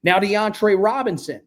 Now, DeAndre Robinson,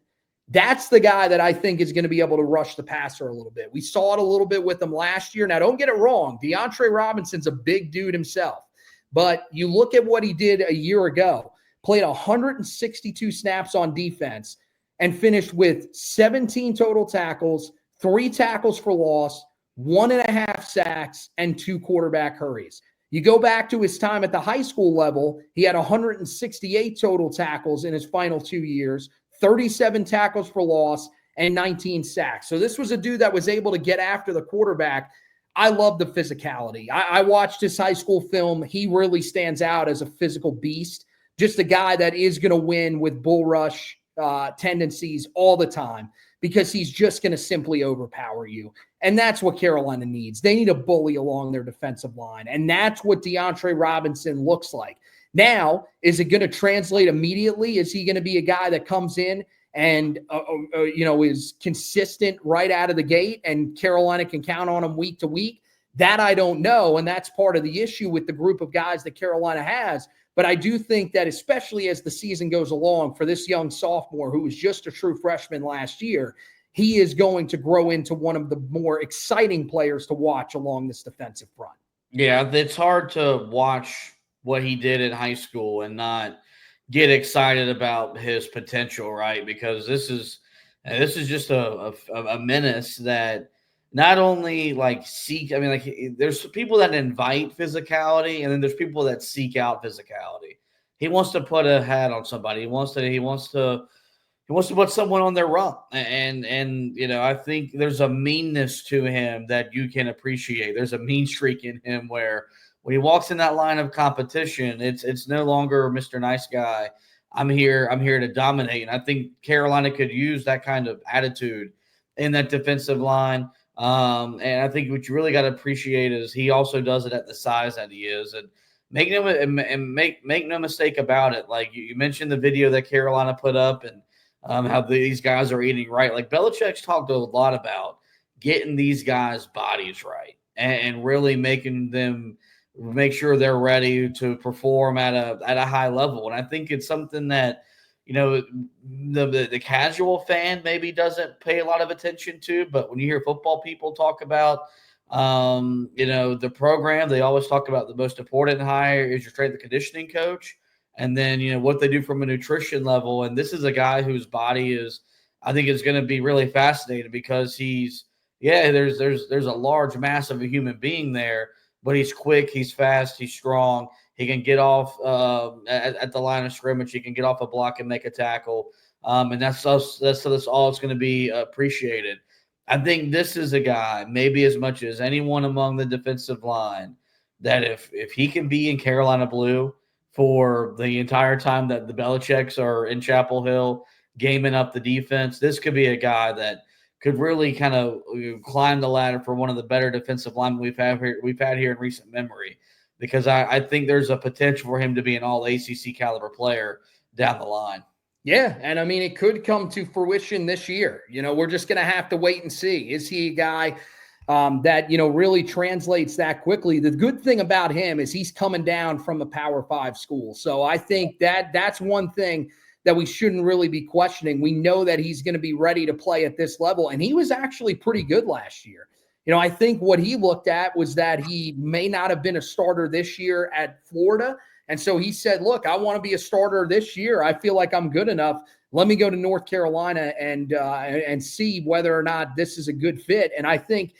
that's the guy that I think is going to be able to rush the passer a little bit. We saw it a little bit with him last year. Now, don't get it wrong. DeAndre Robinson's a big dude himself. But you look at what he did a year ago, played 162 snaps on defense and finished with 17 total tackles, 3 tackles for loss, 1.5 sacks, and 2 quarterback hurries. You go back to his time at the high school level, he had 168 total tackles in his final 2 years, 37 tackles for loss, and 19 sacks. So this was a dude that was able to get after the quarterback. I love the physicality. I watched his high school film. He really stands out as a physical beast, just a guy that is going to win with bull rush tendencies all the time because he's just going to simply overpower you. And that's what Carolina needs. They need a bully along their defensive line, and that's what DeAndre Robinson looks like. Now, is it going to translate immediately? Is he going to be a guy that comes in and is consistent right out of the gate and Carolina can count on him week to week? That I don't know, and that's part of the issue with the group of guys that Carolina has. But I do think that especially as the season goes along for this young sophomore who was just a true freshman last year, he is going to grow into one of the more exciting players to watch along this defensive front. Yeah, it's hard to watch what he did in high school and not get excited about his potential, right? Because this is just a menace that not only there's people that invite physicality and then there's people that seek out physicality. He wants to put a hat on somebody. He wants to put someone on their run. And I think there's a meanness to him that you can appreciate. There's a mean streak in him where when he walks in that line of competition, it's no longer Mr. Nice Guy. I'm here to dominate. And I think Carolina could use that kind of attitude in that defensive line. And I think what you really got to appreciate is he also does it at the size that he is. And make no mistake about it. Like you mentioned the video that Carolina put up and how these guys are eating right. Like Belichick's talked a lot about getting these guys' bodies right and really making them make sure they're ready to perform at a high level. And I think it's something that, the casual fan maybe doesn't pay a lot of attention to, but when you hear football people talk about, the program, they always talk about the most important hire is your strength and conditioning coach. And then, what they do from a nutrition level. And this is a guy whose body I think is going to be really fascinating because there's a large mass of a human being there, but he's quick, he's fast, he's strong. He can get off at the line of scrimmage. He can get off a block and make a tackle. And that's all it's going to be appreciated. I think this is a guy, maybe as much as anyone among the defensive line, that if he can be in Carolina blue for the entire time that the Belichicks are in Chapel Hill gaming up the defense, this could be a guy that could really kind of climb the ladder for one of the better defensive linemen we've had here in recent memory, because I think there's a potential for him to be an all ACC caliber player down the line. Yeah, and I mean, it could come to fruition this year. We're just going to have to wait and see. Is he a guy that, really translates that quickly? The good thing about him is he's coming down from a Power 5 school. So I think that's one thing that we shouldn't really be questioning. We know that he's going to be ready to play at this level, and he was actually pretty good last year. I think what he looked at was that he may not have been a starter this year at Florida. And so he said, look, I want to be a starter this year. I feel like I'm good enough. Let me go to North Carolina and see whether or not this is a good fit. And I think,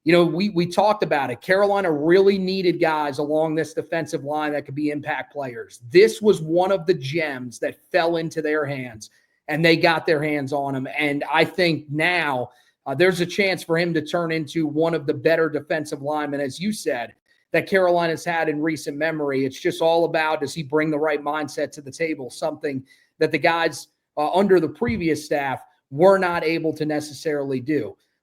we talked about it. Carolina really needed guys along this defensive line that could be impact players. This was one of the gems that fell into their hands, and they got their hands on him. And I think now there's a chance for him to turn into one of the better defensive linemen, as you said, that Carolina's had in recent memory. It's just all about, does he bring the right mindset to the table, something that the guys under the previous staff were not able to necessarily do.